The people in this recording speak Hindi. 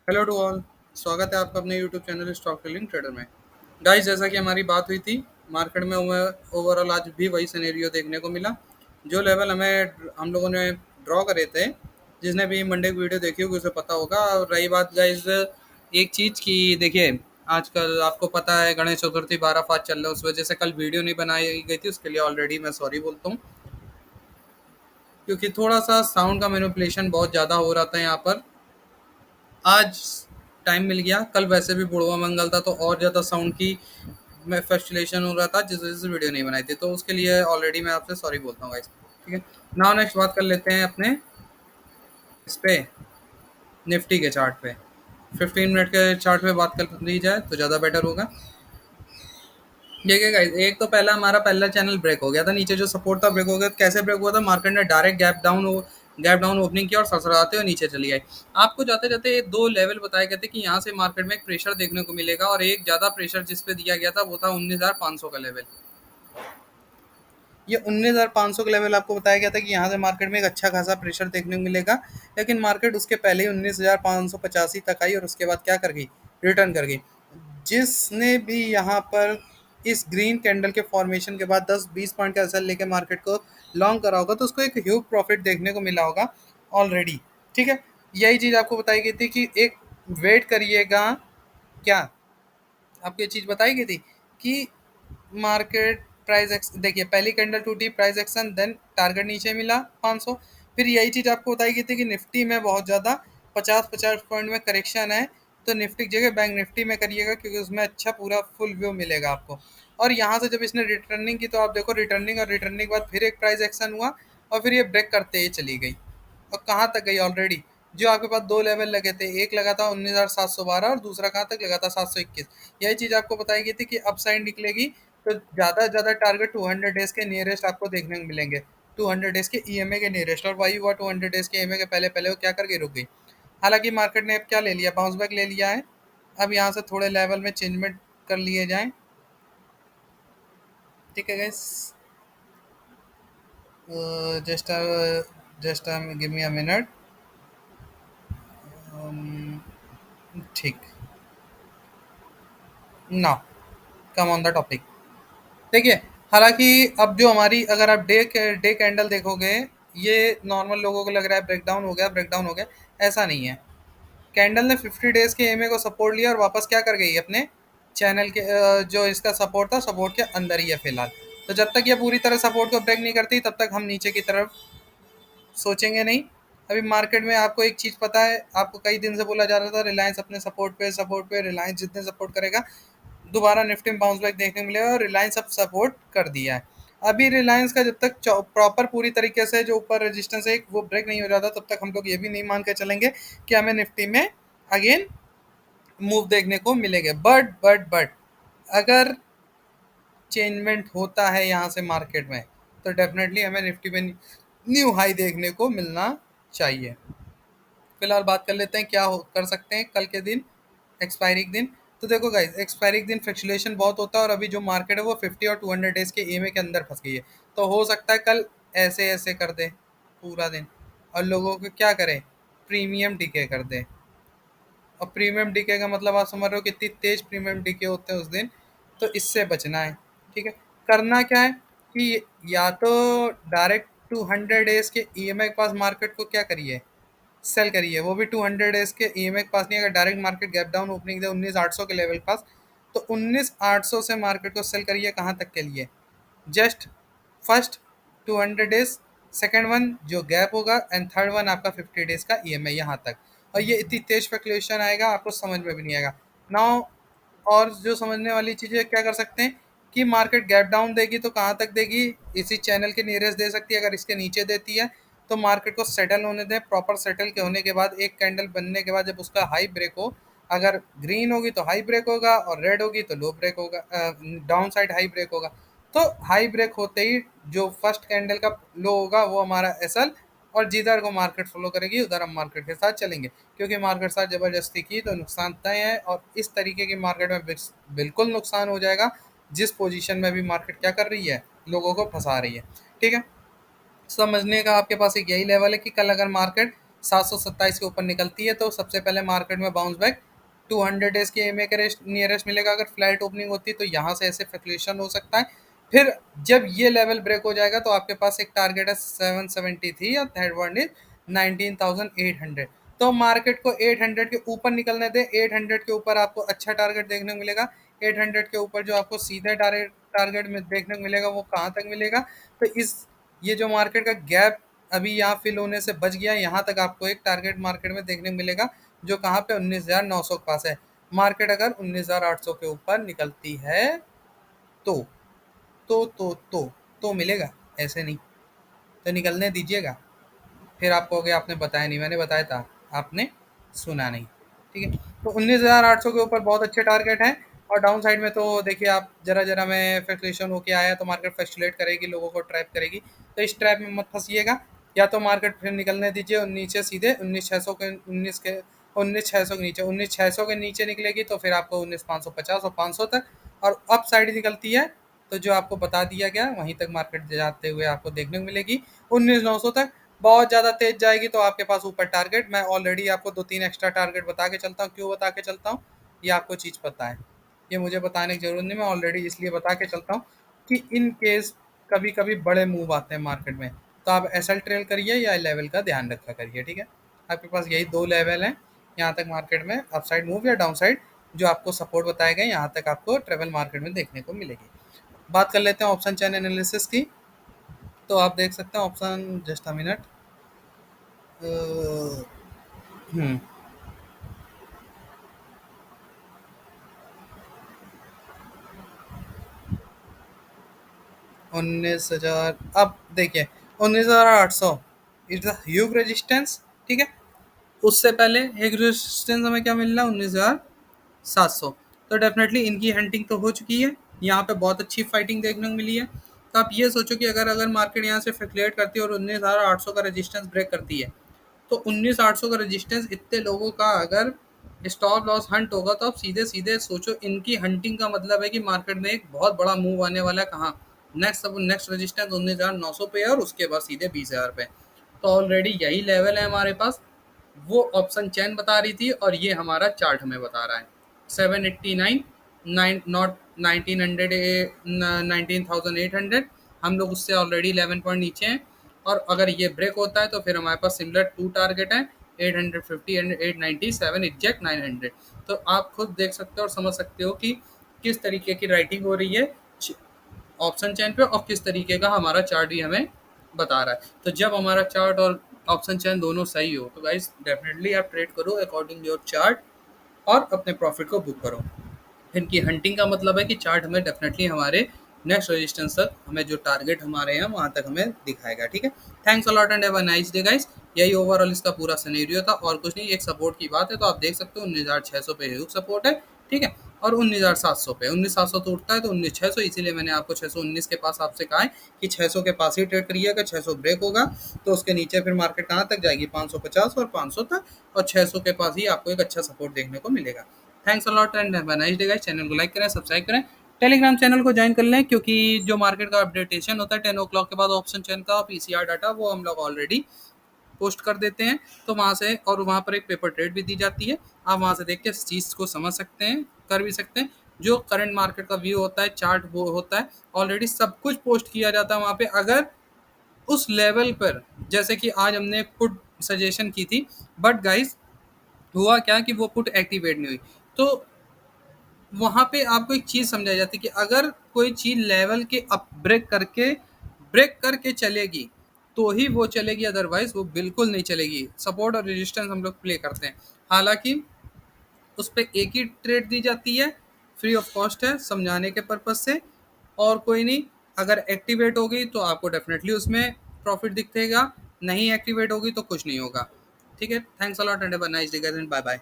Hello to all. स्वागत है आपका अपने YouTube channel stock trading trader में। गाइस, जैसा कि हमारी बात हुई थी, मार्केट में ओवरऑल आज भी वही सिनेरियो देखने को मिला। जो लेवल हम लोगों ने ड्रॉ करे थे, जिसने भी मंडे की वीडियो देखी होगी उसे पता होगा। और रही बात गाइस एक चीज़ की, देखिए आजकल आपको पता है गणेश चतुर्थी 12 फाज चल रहा है, उस वजह से कल वीडियो नहीं बनाई गई थी। उसके लिए ऑलरेडी मैं सॉरी बोलता हूँ, क्योंकि थोड़ा सा साउंड का मैनिपुलेशन बहुत ज़्यादा हो रहा था यहाँ पर। आज टाइम मिल गया, कल वैसे भी बुढ़वा मंगल था तो और ज़्यादा साउंड की में फ्रस्ट्रेशन हो रहा था, जिस वजह से वीडियो नहीं बनाई थी। तो उसके लिए ऑलरेडी मैं आपसे सॉरी बोलता हूँ गाइस। ठीक है, नाउ नेक्स्ट बात कर लेते हैं अपने इस पे, निफ्टी के चार्ट पे। 15 मिनट के चार्ट पे बात कर ली जाए तो ज़्यादा बेटर होगा। देखिए गाइस, एक तो हमारा पहला चैनल ब्रेक हो गया था, नीचे जो सपोर्ट था ब्रेक हो गया। तो कैसे ब्रेक हुआ था? मार्केट ने डायरेक्ट गैप डाउन ओपनिंग किया और ससराते हुए नीचे चली आई। आपको जाते जाते दो लेवल बताए गए थे कि यहाँ से मार्केट में एक प्रेशर देखने को मिलेगा, और एक ज्यादा प्रेशर जिस पे दिया गया था वो था 19,500 का लेवल। ये 19,500 का लेवल आपको बताया गया था कि यहाँ से मार्केट में एक अच्छा खासा प्रेशर देखने को मिलेगा। लेकिन मार्केट उसके पहले ही 19,585 तक आई और उसके बाद क्या कर गई? रिटर्न कर गई। जिसने भी यहाँ पर इस ग्रीन कैंडल के फॉर्मेशन के बाद 10-20 पॉइंट का असर लेके मार्केट को लॉन्ग करा होगा, तो उसको एक ह्यूज प्रॉफिट देखने को मिला होगा ऑलरेडी। ठीक है, यही चीज़ आपको बताई गई थी कि एक वेट करिएगा। क्या आपको ये चीज़ बताई गई थी कि मार्केट प्राइस एक्स, देखिए पहली कैंडल टूटी, प्राइस एक्शन, देन टारगेट नीचे मिला 500। फिर यही चीज़ आपको बताई गई थी कि निफ्टी में बहुत ज़्यादा 50-50 पॉइंट में करेक्शन है, तो निफ्टी की जगह बैंक निफ्टी में करिएगा, क्योंकि उसमें अच्छा पूरा फुल व्यू मिलेगा आपको। और यहाँ से जब इसने रिटर्निंग की तो आप देखो, रिटर्निंग और रिटर्निंग के बाद फिर एक प्राइस एक्शन हुआ और फिर ये ब्रेक करते ही चली गई। और कहाँ तक गई ऑलरेडी? जो आपके पास दो लेवल लगे थे, एक लगा था 19,712 और दूसरा कहाँ तक लगा था? 721। यही चीज़ आपको बताई गई थी कि अप साइड निकलेगी तो ज़्यादा से ज़्यादा टारगेट 200 डेज के नियरेस्ट आपको देखने को मिलेंगे, 200 डेज के ईएमए के नियरेस्ट। और वही हुआ, 200 डेज के ईएमए के पहले पहले वो क्या करके रुक गई। हालांकि मार्केट ने अब क्या ले लिया? बाउंस बैक ले लिया है। अब यहाँ से थोड़े लेवल में चेंजमेंट कर लिए जाएं। ठीक है gas, just just give me a minute. ठीक, ना, कम ऑन द टॉपिक। देखिए, हालांकि अब जो हमारी, अगर आप डे कैंडल देखोगे, ये नॉर्मल लोगों को लग रहा है ब्रेकडाउन हो गया, ब्रेकडाउन हो गया। ऐसा नहीं है। कैंडल ने 50 डेज के एमए को सपोर्ट लिया और वापस क्या कर गई? अपने चैनल के जो इसका सपोर्ट था, सपोर्ट के अंदर ही है फिलहाल। तो जब तक ये पूरी तरह सपोर्ट को ब्रेक नहीं करती, तब तक हम नीचे की तरफ सोचेंगे नहीं। अभी मार्केट में आपको एक चीज़ पता है, आपको कई दिन से बोला जा रहा था रिलायंस अपने सपोर्ट पे रिलायंस जितने सपोर्ट करेगा, दोबारा निफ्टी में बाउंस बैक देखने को मिलेगा, और रिलायंस अब सपोर्ट कर दिया है। अभी रिलायंस का जब तक प्रॉपर पूरी तरीके से जो ऊपर रेजिस्टेंस है वो ब्रेक नहीं हो जाता, तब तक हम लोग ये भी नहीं मान के चलेंगे कि हमें निफ्टी में अगेन मूव देखने को मिलेंगे। बट अगर चेंजमेंट होता है यहाँ से मार्केट में, तो डेफिनेटली हमें निफ्टी में न्यू हाई देखने को मिलना चाहिए। फिलहाल बात कर लेते हैं क्या कर सकते हैं कल के दिन, एक्सपायरी के दिन। तो देखो गाइस, एक्सपायरी के दिन फ्लक्चुएशन बहुत होता है, और अभी जो मार्केट है वो 50 और 200 डेज के ईएमए के अंदर फंस गई है। तो हो सकता है कल ऐसे ऐसे कर दे पूरा दिन, और लोगों को क्या करें? प्रीमियम डीके कर दे। और प्रीमियम डीके का मतलब आप समझ रहे हो कितनी तेज प्रीमियम डीके होते हैं उस दिन। तो इससे बचना है। ठीक है, करना क्या है कि या तो डायरेक्ट 200 डेज के ईएमआई के पास मार्केट को क्या करिए? सेल करिए, वो भी 200 डेज के ईएमआई के पास नहीं। अगर direct market gap down opening दे 19,800 के लेवल के पास, तो 19,800 से मार्केट को सेल करिए। कहाँ तक के लिए? Just first 200 days, second one जो गैप होगा, एंड थर्ड वन आपका 50 डेज का ईएमआई यहाँ तक। और ये इतनी तेज स्पेकुलेशन आएगा, आपको समझ में भी नहीं आएगा। नाउ, और जो समझने वाली चीज़ें क्या कर सकते हैं कि मार्केट गैप डाउन देगी तो कहाँ तक देगी? इसी चैनल के नियरेस्ट दे सकती है। अगर इसके नीचे देती है तो मार्केट को सेटल होने दें। प्रॉपर सेटल के होने के बाद, एक कैंडल बनने के बाद जब उसका हाई ब्रेक हो, अगर ग्रीन होगी तो हाई ब्रेक होगा, और रेड होगी तो लो ब्रेक होगा, डाउन साइड हाई ब्रेक होगा। तो हाई ब्रेक होते ही जो फर्स्ट कैंडल का लो होगा वो हमारा एसएल, और जिधर को मार्केट फॉलो करेगी उधर हम मार्केट के साथ चलेंगे। क्योंकि मार्केट साथ ज़बरदस्ती की तो नुकसान तय है, और इस तरीके की मार्केट में बिल्कुल नुकसान हो जाएगा, जिस पोजीशन में भी मार्केट क्या कर रही है? लोगों को फंसा रही है। ठीक है, समझने का आपके पास एक यही लेवल है कि कल अगर मार्केट 727 के ऊपर निकलती है तो सबसे पहले मार्केट में बाउंस बैक 200 डेज के एमए के नियरेस्ट मिलेगा। अगर फ्लैट ओपनिंग होती है तो यहाँ से ऐसे फ्लक्चुएशन हो सकता है। फिर जब ये लेवल ब्रेक हो जाएगा तो आपके पास एक टारगेट है 773 और थर्ड वन इज 19,800। तो मार्केट को 800 के ऊपर निकलने दें। 800 के ऊपर आपको अच्छा टारगेट देखने को मिलेगा। 800 के ऊपर जो आपको सीधे टारगेट टारगेट में देखने को मिलेगा वो कहाँ तक मिलेगा, तो इस ये जो मार्केट का गैप अभी यहाँ फिल होने से बच गया, यहाँ तक आपको एक टारगेट मार्केट में देखने को मिलेगा जो कहाँ पे 19,900 के पास है। मार्केट अगर 19,800 के ऊपर निकलती है तो तो मिलेगा, ऐसे नहीं। तो निकलने दीजिएगा। फिर आप कहोगे आपने बताया नहीं, मैंने बताया था, आपने सुना नहीं। ठीक है, तो 19,800 के ऊपर बहुत अच्छे टारगेट हैं। और डाउन साइड में तो देखिए आप जरा जरा में फ्लक्चुएशन होके आया तो मार्केट फ्लक्चुएट करेगी, लोगों को ट्रैप करेगी, तो इस ट्रैप में मत फंसिएगा। या तो मार्केट फिर निकलने दीजिए नीचे सीधे 19,600 के नीचे 19,600 के नीचे निकलेगी तो फिर आपको 19,550 और 500 तक। और अप साइड निकलती है तो जो आपको बता दिया गया वहीं तक मार्केट जाते हुए आपको देखने को मिलेगी 19,900 तक। बहुत ज़्यादा तेज जाएगी तो आपके पास ऊपर टारगेट, मैं ऑलरेडी आपको 2-3 एक्स्ट्रा टारगेट बता के चलता हूँ। क्यों बता के चलता हूँ, ये आपको चीज़ पता है, ये मुझे बताने की ज़रूरत नहीं, मैं ऑलरेडी इसलिए बता के चलता हूँ कि इन केस कभी कभी बड़े मूव आते हैं मार्केट में तो आप एसएल ट्रेल करिए या लेवल का ध्यान रखा करिए। ठीक है, आपके पास यही दो लेवल हैं यहाँ तक मार्केट में, अपसाइड मूव या डाउन साइड जो आपको सपोर्ट बताए गए यहाँ तक आपको ट्रेवल मार्केट में देखने को मिलेगी। बात कर लेते हैं ऑप्शन चेन एनालिसिस की। तो आप देख सकते हैं ऑप्शन, जस्ट अ मिनट। हम्म 19,000, अब देखिए 19,800 इज द ह्यूग रेजिस्टेंस। ठीक है, उससे पहले एक रेजिस्टेंस हमें क्या मिल रहा है 19,700। तो डेफिनेटली इनकी हंटिंग तो हो चुकी है, यहाँ पे बहुत अच्छी फाइटिंग देखने को मिली है। तो आप ये सोचो कि अगर अगर मार्केट यहाँ से फ्लक्चुएट करती है और 19,800 का रेजिस्टेंस ब्रेक करती है तो 19,800 का रेजिस्टेंस इतने लोगों का अगर स्टॉप लॉस हंट होगा तो आप सीधे सीधे सोचो इनकी हंटिंग का मतलब है कि मार्केट में एक बहुत बड़ा मूव आने वाला है। कहाँ नेक्स्ट रेजिस्टेंस 19,900 पे है और उसके बाद सीधे 20,000 पे। तो ऑलरेडी यही लेवल है हमारे पास, वो ऑप्शन चैन बता रही थी और ये हमारा चार्ट हमें बता रहा है 789 नाइन नॉट 1900 19,800। हम लोग उससे ऑलरेडी 11 पॉइंट नीचे हैं और अगर ये ब्रेक होता है तो फिर हमारे पास सिमिलर टू टारगेट है 850 एंड 897 एग्जैक्ट 900। तो आप खुद देख सकते हो और समझ सकते हो कि किस तरीके की राइटिंग हो रही है ऑप्शन चैन पे और किस तरीके का हमारा चार्ट भी हमें बता रहा है। तो जब हमारा चार्ट और ऑप्शन चैन दोनों सही हो तो गाइस डेफिनेटली आप ट्रेड करो अकॉर्डिंग योर चार्ट और अपने प्रॉफिट को बुक करो। इनकी हंटिंग का मतलब है कि चार्ट हमें डेफिनेटली हमारे नेक्स्ट रेजिस्टेंस तक हमें जो टारगेट हमारे हैं वहां तक हमें दिखाएगा। ठीक है, thanks a lot and have a nice day guys. यही ओवरऑल इसका पूरा सिनेरियो था और कुछ नहीं, एक सपोर्ट की बात है तो आप देख सकते हो 19,600 पे ह्यूज सपोर्ट है। ठीक है, और 19,700 पे 19,700 तो उठता है तो 19,600, इसीलिए मैंने आपको 619 के पास आपसे कहा है कि 600 के पास ही ट्रेड करिएगा। 600 ब्रेक होगा तो उसके नीचे फिर मार्केट कहाँ तक जाएगी 550 और 500 तक, और 600 के पास ही आपको एक अच्छा सपोर्ट देखने को मिलेगा। Thanks a lot and have a nice day guys. Channel को लाइक करें, सब्सक्राइब करें, टेलीग्राम चैनल को ज्वाइन कर लें क्योंकि जो मार्केट का अपडेटेशन होता है 10 ओ क्लॉक के बाद ऑप्शन चैन का पीसीआर डाटा वो हम लोग ऑलरेडी पोस्ट कर देते हैं। तो वहाँ से और वहाँ पर एक पेपर ट्रेड भी दी जाती है, आप वहाँ से देख के इस चीज़ को समझ सकते हैं, कर भी सकते हैं। जो करंट मार्केट का व्यू होता है, चार्ट वो होता है, ऑलरेडी सब कुछ पोस्ट किया जाता है वहाँ पे। अगर उस लेवल पर जैसे कि आज हमने पुट सजेशन की थी बट गाइस हुआ क्या कि वो पुट एक्टिवेट नहीं हुई, तो वहाँ पे आपको एक चीज़ समझाई जाती है कि अगर कोई चीज़ लेवल के अप ब्रेक करके चलेगी तो ही वो चलेगी, अदरवाइज वो बिल्कुल नहीं चलेगी। सपोर्ट और रेजिस्टेंस हम लोग प्ले करते हैं, हालांकि उस पर एक ही ट्रेड दी जाती है, फ्री ऑफ कॉस्ट है, समझाने के पर्पज से और कोई नहीं। अगर एक्टिवेट होगी तो आपको डेफिनेटली उसमें प्रॉफिट दिखेगा, नहीं एक्टिवेट होगी तो कुछ नहीं होगा। ठीक है, thanks a lot and have a nice day guys and bye bye.